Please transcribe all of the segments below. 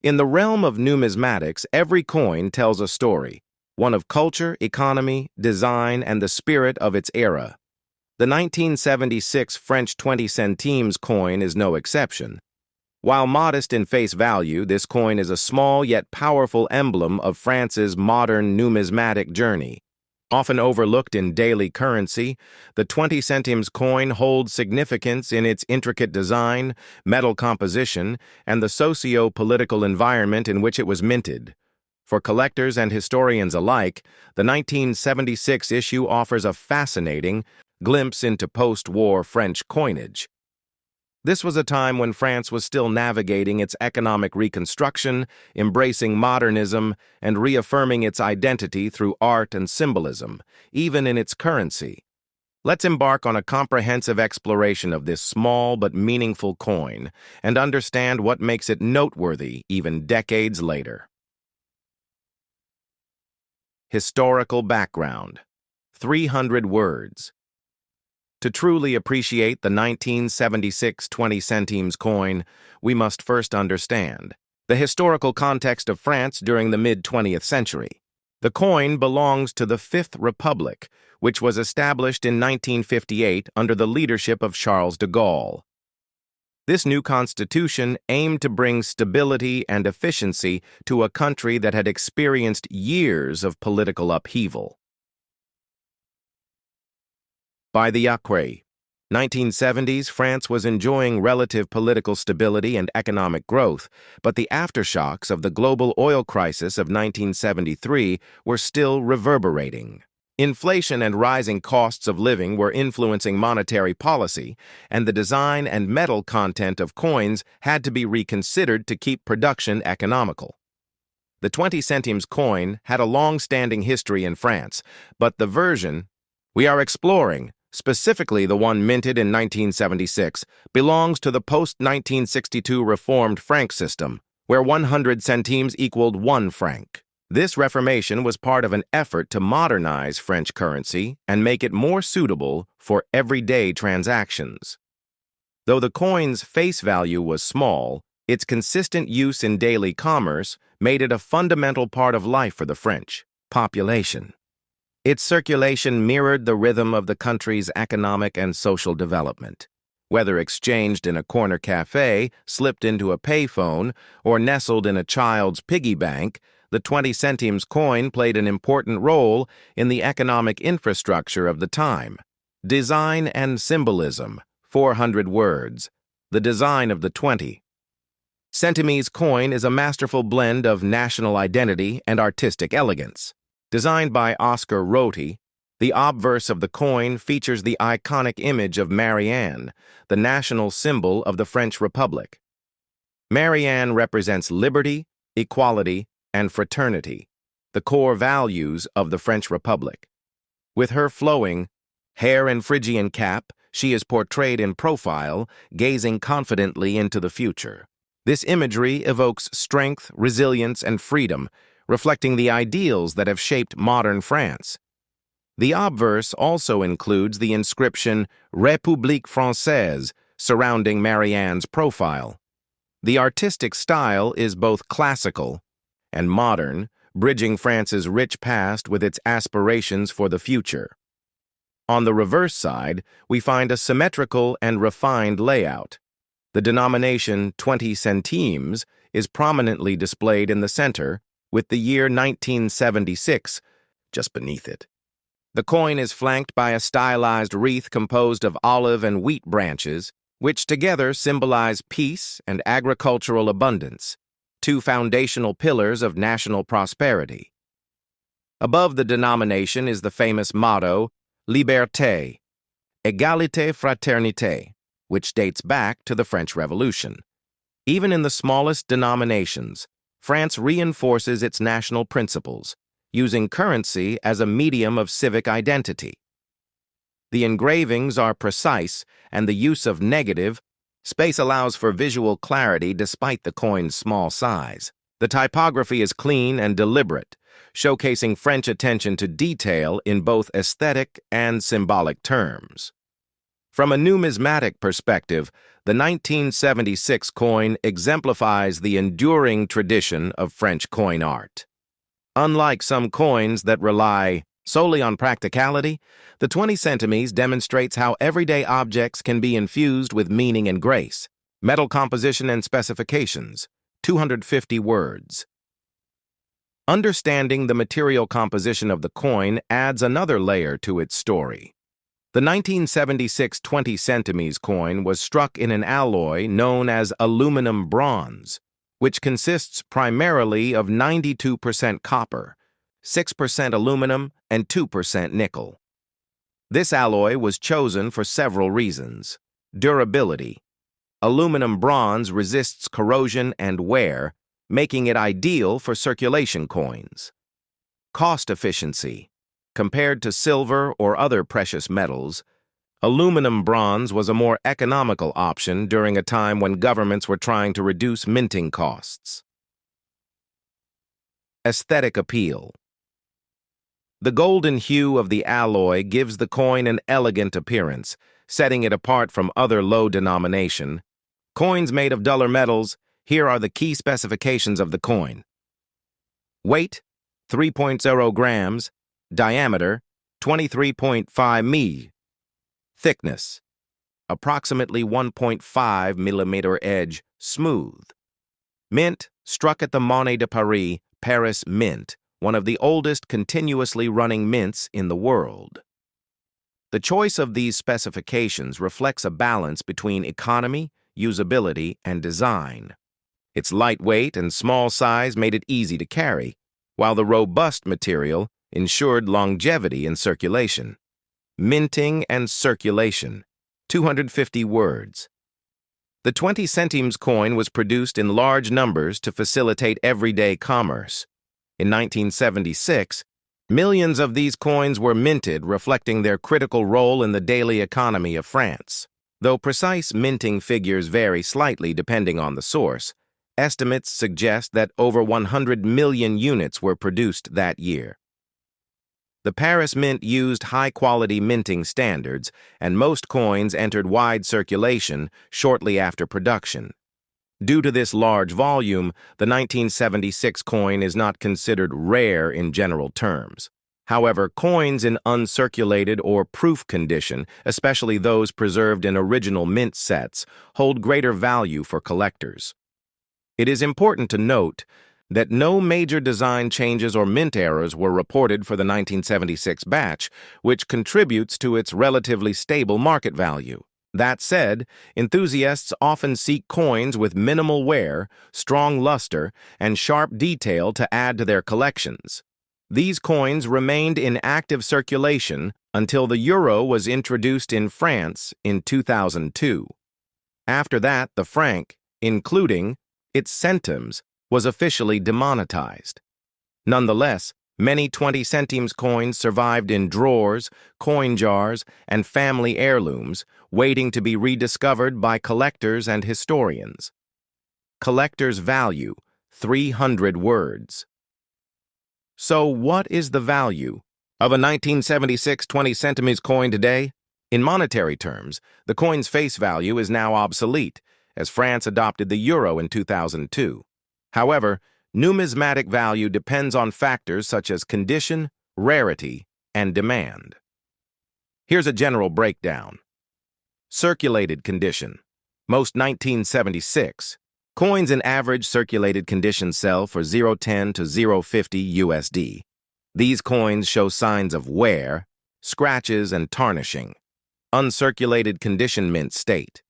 In the realm of numismatics, every coin tells a story, one of culture, economy, design, and the spirit of its era. The 1976 French 20 centimes coin is no exception. While modest in face value, this coin is a small yet powerful emblem of France's modern numismatic journey. Often overlooked in daily currency, the 20 centimes coin holds significance in its intricate design, metal composition, and the socio-political environment in which it was minted. For collectors and historians alike, the 1976 issue offers a fascinating glimpse into post-war French coinage. This was a time when France was still navigating its economic reconstruction, embracing modernism, and reaffirming its identity through art and symbolism, even in its currency. Let's embark on a comprehensive exploration of this small but meaningful coin and understand what makes it noteworthy even decades later. Historical background. 300 words. To truly appreciate the 1976 20 centimes coin, we must first understand the historical context of France during the mid-20th century. The coin belongs to the Fifth Republic, which was established in 1958 under the leadership of Charles de Gaulle. This new constitution aimed to bring stability and efficiency to a country that had experienced years of political upheaval. By the 1970s, France was enjoying relative political stability and economic growth, but the aftershocks of the global oil crisis of 1973 were still reverberating. Inflation and rising costs of living were influencing monetary policy, and the design and metal content of coins had to be reconsidered to keep production economical. The 20 centimes coin had a long-standing history in France, but the version we are exploring, specifically the one minted in 1976, belongs to the post-1962 reformed franc system, where 100 centimes equaled 1 franc. This reformation was part of an effort to modernize French currency and make it more suitable for everyday transactions. Though the coin's face value was small, its consistent use in daily commerce made it a fundamental part of life for the French population. Its circulation mirrored the rhythm of the country's economic and social development. Whether exchanged in a corner cafe, slipped into a payphone, or nestled in a child's piggy bank, the 20 centimes coin played an important role in the economic infrastructure of the time. Design and symbolism, 400 words. The design of the 20 centimes coin is a masterful blend of national identity and artistic elegance. Designed by Oscar Roty, the obverse of the coin features the iconic image of Marianne, the national symbol of the French Republic. Marianne represents liberty, equality, and fraternity, the core values of the French Republic. With her flowing hair and Phrygian cap, she is portrayed in profile, gazing confidently into the future. This imagery evokes strength, resilience, and freedom, reflecting the ideals that have shaped modern France. The obverse also includes the inscription République Française surrounding Marianne's profile. The artistic style is both classical and modern, bridging France's rich past with its aspirations for the future. On the reverse side, we find a symmetrical and refined layout. The denomination 20 centimes is prominently displayed in the center, with the year 1976 just beneath it. The coin is flanked by a stylized wreath composed of olive and wheat branches, which together symbolize peace and agricultural abundance, two foundational pillars of national prosperity. Above the denomination is the famous motto, Liberté, Égalité, Fraternité, which dates back to the French Revolution. Even in the smallest denominations, France reinforces its national principles, using currency as a medium of civic identity. The engravings are precise, and the use of negative space allows for visual clarity despite the coin's small size. The typography is clean and deliberate, showcasing French attention to detail in both aesthetic and symbolic terms. From a numismatic perspective, The 1976 coin exemplifies the enduring tradition of French coin art. Unlike some coins that rely solely on practicality, the 20 centimes demonstrates how everyday objects can be infused with meaning and grace. Metal composition and specifications, 250 words. Understanding the material composition of the coin adds another layer to its story. The 1976 20 centimes coin was struck in an alloy known as aluminum bronze, which consists primarily of 92% copper, 6% aluminum, and 2% nickel. This alloy was chosen for several reasons. Durability. Aluminum bronze resists corrosion and wear, making it ideal for circulation coins. Cost efficiency. Compared to silver or other precious metals, aluminum bronze was a more economical option during a time when governments were trying to reduce minting costs. Aesthetic appeal. The golden hue of the alloy gives the coin an elegant appearance, setting it apart from other low-denomination coins made of duller metals. Here are the key specifications of the coin. Weight, 3.0 grams. Diameter, 23.5 mm. Thickness, approximately 1.5 mm. Edge, smooth. Mint, struck at the Monnaie de Paris, Paris Mint, one of the oldest continuously running mints in the world. The choice of these specifications reflects a balance between economy, usability, and design. Its lightweight and small size made it easy to carry, while the robust material ensured longevity in circulation. Minting and circulation, 250 words. The 20 centimes coin was produced in large numbers to facilitate everyday commerce. In 1976, millions of these coins were minted, reflecting their critical role in the daily economy of France. Though precise minting figures vary slightly depending on the source, estimates suggest that over 100 million units were produced that year. The Paris Mint used high-quality minting standards, and most coins entered wide circulation shortly after production. Due to this large volume, the 1976 coin is not considered rare in general terms. However, coins in uncirculated or proof condition, especially those preserved in original mint sets, hold greater value for collectors. It is important to note that no major design changes or mint errors were reported for the 1976 batch, which contributes to its relatively stable market value. That said, enthusiasts often seek coins with minimal wear, strong luster, and sharp detail to add to their collections. These coins remained in active circulation until the euro was introduced in France in 2002. After that, the franc, including its centimes, was officially demonetized. Nonetheless, many 20 centimes coins survived in drawers, coin jars, and family heirlooms, waiting to be rediscovered by collectors and historians. Collector's value, 300 words. So what is the value of a 1976 20 centimes coin today? In monetary terms, the coin's face value is now obsolete, as France adopted the euro in 2002. However, numismatic value depends on factors such as condition, rarity, and demand. Here's a general breakdown. Circulated condition. Most 1976. Coins in average circulated condition sell for 0.10 to 0.50 USD. These coins show signs of wear, scratches, and tarnishing. Uncirculated condition mint state.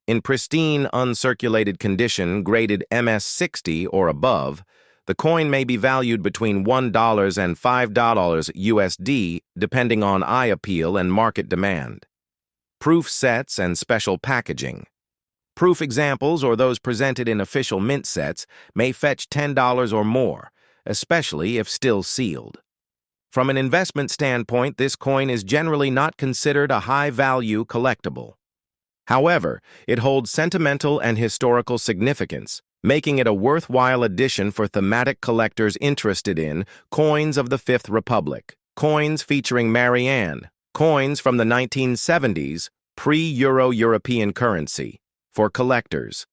In pristine uncirculated condition graded MS60 or above, the coin may be valued between $1 and $5 USD depending on eye appeal and market demand. Proof sets and special packaging. Proof examples or those presented in official mint sets may fetch $10 or more, especially if still sealed. From an investment standpoint, this coin is generally not considered a high-value collectible. However, it holds sentimental and historical significance, making it a worthwhile addition for thematic collectors interested in coins of the Fifth Republic, coins featuring Marianne, coins from the 1970s, pre-Euro European currency, for collectors.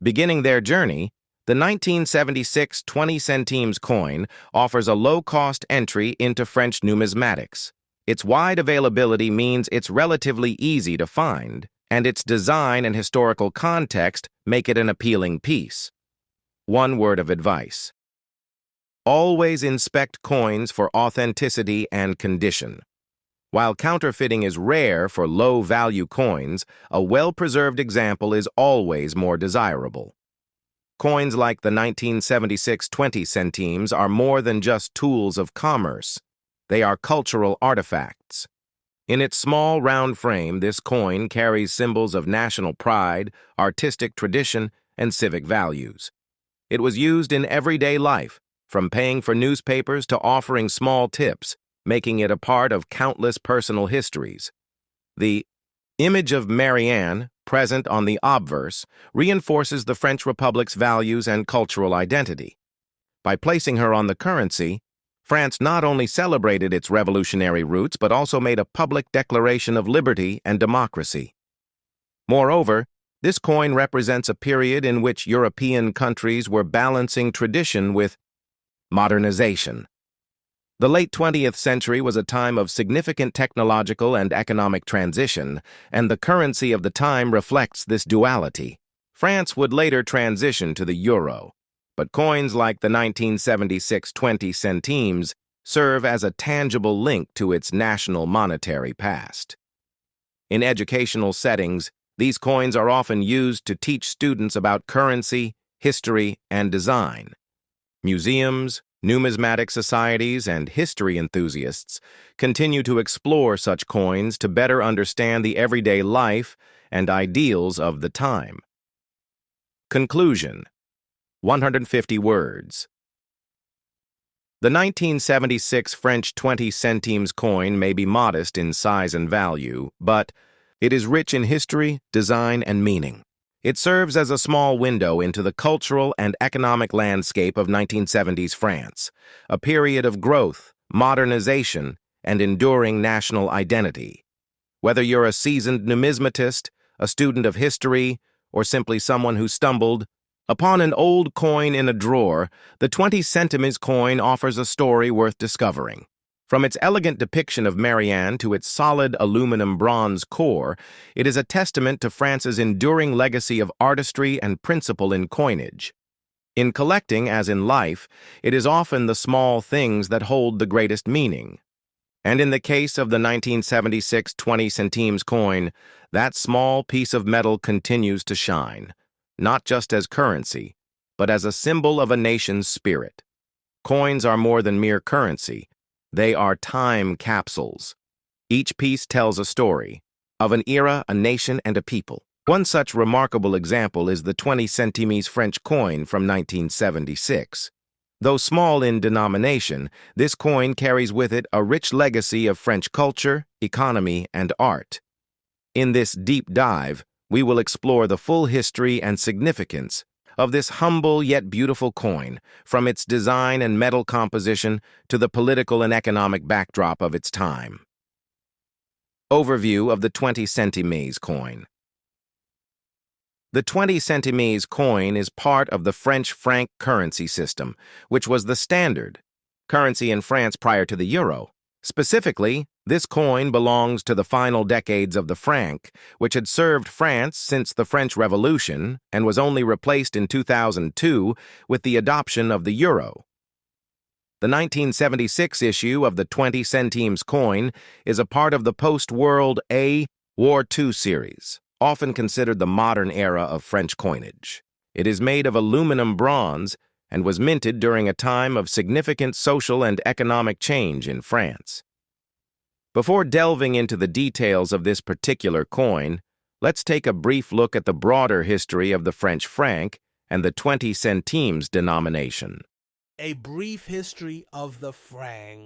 Beginning their journey, the 1976 20 centimes coin offers a low-cost entry into French numismatics. Its wide availability means it's relatively easy to find, and its design and historical context make it an appealing piece. One word of advice: always inspect coins for authenticity and condition. While counterfeiting is rare for low-value coins, a well-preserved example is always more desirable. Coins like the 1976 20 centimes are more than just tools of commerce. They are cultural artifacts. In its small, round frame, this coin carries symbols of national pride, artistic tradition, and civic values. It was used in everyday life, from paying for newspapers to offering small tips, making it a part of countless personal histories. The image of Marianne, present on the obverse, reinforces the French Republic's values and cultural identity. By placing her on the currency, France not only celebrated its revolutionary roots but also made a public declaration of liberty and democracy. Moreover, this coin represents a period in which European countries were balancing tradition with modernization. The late 20th century was a time of significant technological and economic transition, and the currency of the time reflects this duality. France would later transition to the euro, but coins like the 1976 20 centimes serve as a tangible link to its national monetary past. In educational settings, these coins are often used to teach students about currency, history, and design. Museums, numismatic societies, and history enthusiasts continue to explore such coins to better understand the everyday life and ideals of the time. Conclusion: 150 words. The 1976 French 20 centimes coin may be modest in size and value, but it is rich in history, design, and meaning. It serves as a small window into the cultural and economic landscape of 1970s France, a period of growth, modernization, and enduring national identity. Whether you're a seasoned numismatist, a student of history, or simply someone who stumbled upon an old coin in a drawer, the 20 centimes coin offers a story worth discovering. From its elegant depiction of Marianne to its solid aluminum bronze core, it is a testament to France's enduring legacy of artistry and principle in coinage. In collecting, as in life, it is often the small things that hold the greatest meaning. And in the case of the 1976 20 centimes coin, that small piece of metal continues to shine, not just as currency, but as a symbol of a nation's spirit. Coins are more than mere currency. They are time capsules. Each piece tells a story of an era, a nation, and a people. One such remarkable example is the 20 centimes French coin from 1976. Though small in denomination, this coin carries with it a rich legacy of French culture, economy, and art. In this deep dive, we will explore the full history and significance of this humble yet beautiful coin, from its design and metal composition to the political and economic backdrop of its time. Overview of the 20 centimes coin. The 20 centimes coin is part of the French franc currency system, which was the standard currency in France prior to the euro. Specifically, this coin belongs to the final decades of the franc, which had served France since the French Revolution and was only replaced in 2002 with the adoption of the euro. The 1976 issue of the 20 centimes coin is a part of the post-World War II series, often considered the modern era of French coinage. It is made of aluminum bronze and was minted during a time of significant social and economic change in France. Before delving into the details of this particular coin, let's take a brief look at the broader history of the French franc and the 20 centimes denomination. A brief history of the franc.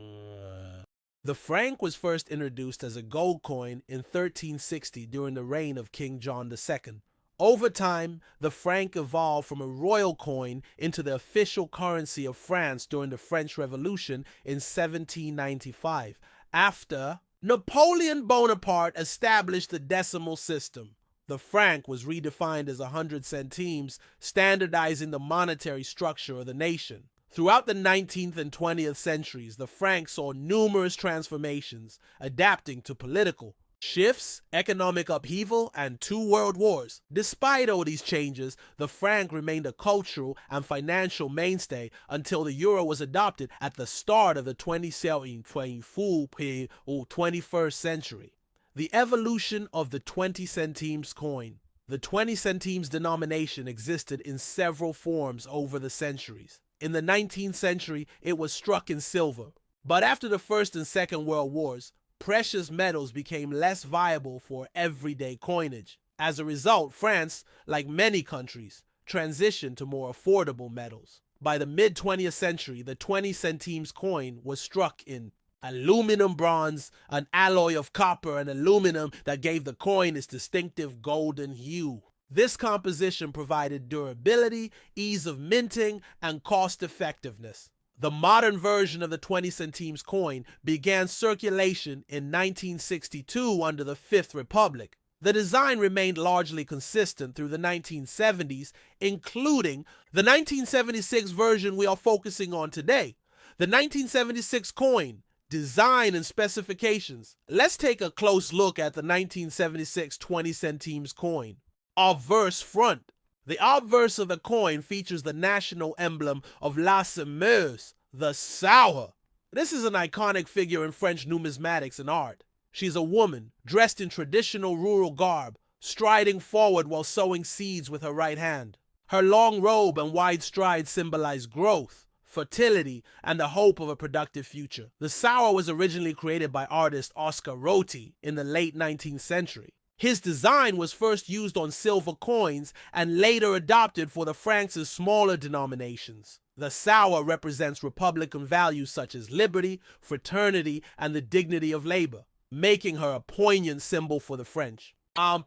The franc was first introduced as a gold coin in 1360 during the reign of King John II. Over time, the franc evolved from a royal coin into the official currency of France during the French Revolution in 1795, after Napoleon Bonaparte established the decimal system. The franc was redefined as 100 centimes, standardizing the monetary structure of the nation. Throughout the 19th and 20th centuries, the franc saw numerous transformations, adapting to political shifts, economic upheaval, and 2 world wars. Despite all these changes, the franc remained a cultural and financial mainstay until the euro was adopted at the start of the 21st century. The evolution of the 20 centimes coin. The 20 centimes denomination existed in several forms over the centuries. In the 19th century, it was struck in silver. But after the First and Second World Wars, precious metals became less viable for everyday coinage. As a result, France, like many countries, transitioned to more affordable metals. By the mid-20th century, the 20 centimes coin was struck in aluminum bronze, an alloy of copper and aluminum that gave the coin its distinctive golden hue. This composition provided durability, ease of minting, and cost-effectiveness. The modern version of the 20 centimes coin began circulation in 1962 under the Fifth Republic. The design remained largely consistent through the 1970s, including the 1976 version we are focusing on today. The 1976 coin, design and specifications. Let's take a close look at the 1976 20 centimes coin. Obverse front. The obverse of the coin features the national emblem of La Semeuse, the sour. This is an iconic figure in French numismatics and art. She's a woman dressed in traditional rural garb, striding forward while sowing seeds with her right hand. Her long robe and wide strides symbolize growth, fertility, and the hope of a productive future. The sour was originally created by artist Oscar Roti in the late 19th century. His design was first used on silver coins and later adopted for the franc's smaller denominations. The sour represents Republican values such as liberty, fraternity, and the dignity of labor, making her a poignant symbol for the French.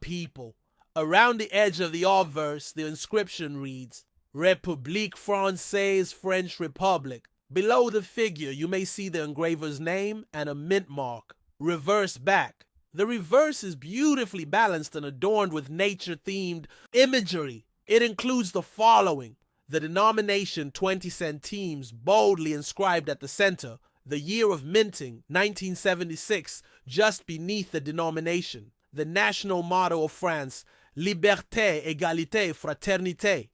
People. Around the edge of the obverse, the inscription reads, République Française, French Republic. Below the figure, you may see the engraver's name and a mint mark. Reverse back. The reverse is beautifully balanced and adorned with nature-themed imagery. It includes the following: the denomination 20 centimes boldly inscribed at the center, the year of minting, 1976, just beneath the denomination, the national motto of France, Liberté, Égalité, Fraternité.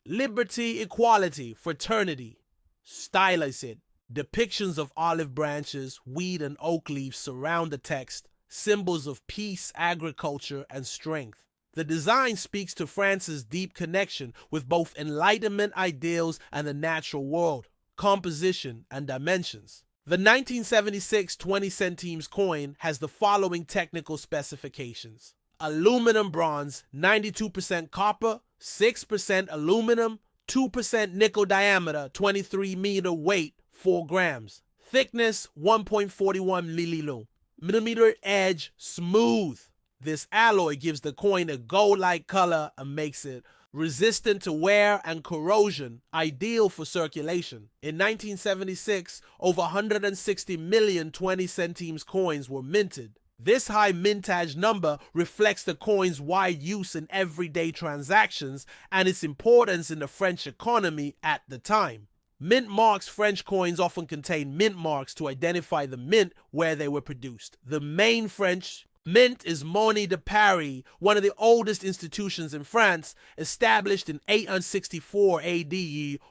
Liberty, equality, fraternity. Stylized. Depictions of olive branches, wheat, and oak leaves surround the text, symbols of peace, agriculture, and strength. The design speaks to France's deep connection with both Enlightenment ideals and the natural world. Composition and dimensions. The 1976 20 centimes coin has the following technical specifications: aluminum bronze, 92% copper, 6% aluminum, 2% nickel diameter, 23 meter weight, 4 grams. Thickness, 1.41 millimeter edge, smooth. This alloy gives the coin a gold-like color and makes it resistant to wear and corrosion, ideal for circulation. In 1976, over 160 million 20 centimes coins were minted. This high mintage number reflects the coin's wide use in everyday transactions and its importance in the French economy at the time. Mint marks French coins often contain mint marks to identify the mint where they were produced. The main French mint is Monnaie de Paris, one of the oldest institutions in France, established in 864 AD.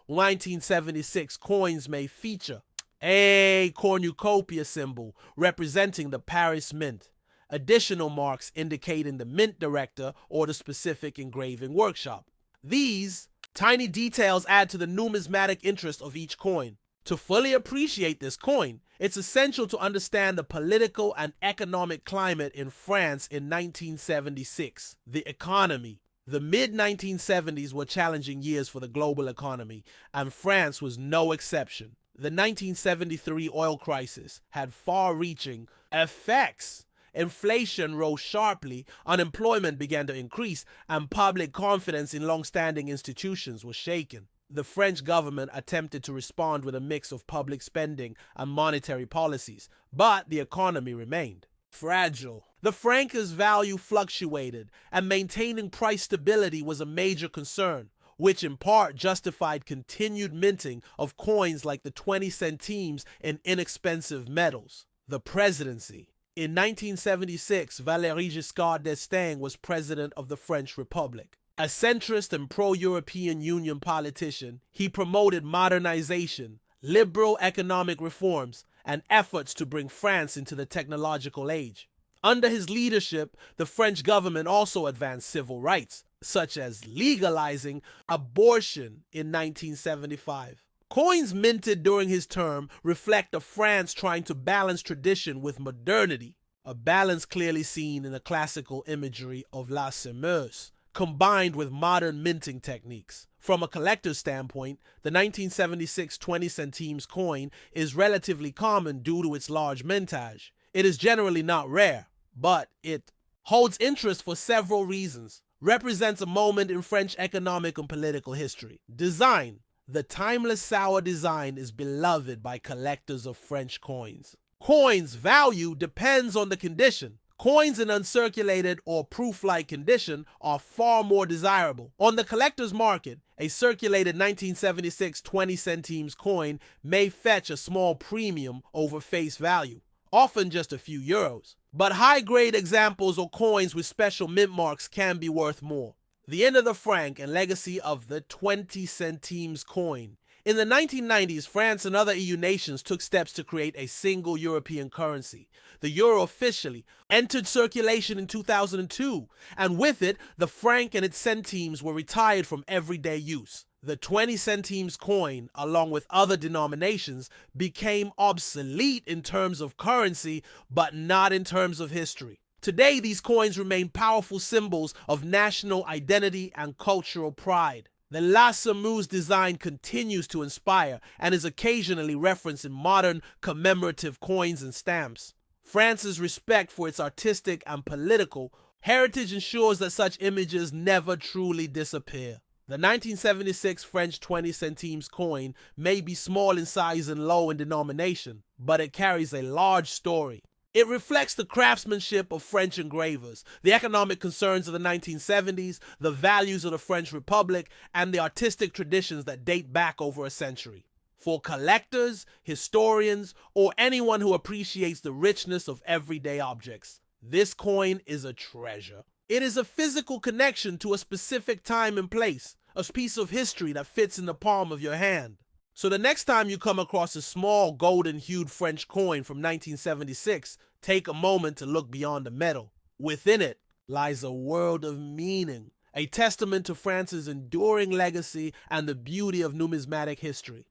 1976 coins may feature a cornucopia symbol representing the Paris Mint. Additional marks indicating the mint director or the specific engraving workshop. These tiny details add to the numismatic interest of each coin. To fully appreciate this coin, it's essential to understand the political and economic climate in France in 1976. The economy. The mid-1970s were challenging years for the global economy, and France was no exception. The 1973 oil crisis had far-reaching effects. Inflation rose sharply, unemployment began to increase, and public confidence in long-standing institutions was shaken. The French government attempted to respond with a mix of public spending and monetary policies, but the economy remained. fragile. The franc's value fluctuated, and maintaining price stability was a major concern, which in part justified continued minting of coins like the 20 centimes in inexpensive metals. The presidency. In 1976, Valéry Giscard d'Estaing was president of the French Republic. A centrist and pro-European Union politician, he promoted modernization, liberal economic reforms, and efforts to bring France into the technological age. Under his leadership, the French government also advanced civil rights, such as legalizing abortion in 1975. Coins minted during his term reflect a France trying to balance tradition with modernity, a balance clearly seen in the classical imagery of La Semeuse, combined with modern minting techniques. From a collector's standpoint, the 1976 20 centimes coin is relatively common due to its large mintage. It is generally not rare, but it holds interest for several reasons. Represents a moment in French economic and political history. Design. The timeless sour design is beloved by collectors of French coins. Coins' value depends on the condition. Coins in uncirculated or proof-like condition are far more desirable. On the collector's market, a circulated 1976 20 centimes coin may fetch a small premium over face value, often just a few euros. But high-grade examples or coins with special mint marks can be worth more. The end of the franc and legacy of the 20 centimes coin. In the 1990s, France and other EU nations took steps to create a single European currency. The euro officially entered circulation in 2002, and with it, the franc and its centimes were retired from everyday use. The 20 centimes coin, along with other denominations, became obsolete in terms of currency, but not in terms of history. Today, these coins remain powerful symbols of national identity and cultural pride. The La Semeuse design continues to inspire and is occasionally referenced in modern commemorative coins and stamps. France's respect for its artistic and political heritage ensures that such images never truly disappear. The 1976 French 20 centimes coin may be small in size and low in denomination, but it carries a large story. It reflects the craftsmanship of French engravers, the economic concerns of the 1970s, the values of the French Republic, and the artistic traditions that date back over a century. For collectors, historians, or anyone who appreciates the richness of everyday objects, this coin is a treasure. It is a physical connection to a specific time and place, a piece of history that fits in the palm of your hand. So the next time you come across a small golden-hued French coin from 1976, take a moment to look beyond the metal. Within it lies a world of meaning, a testament to France's enduring legacy and the beauty of numismatic history.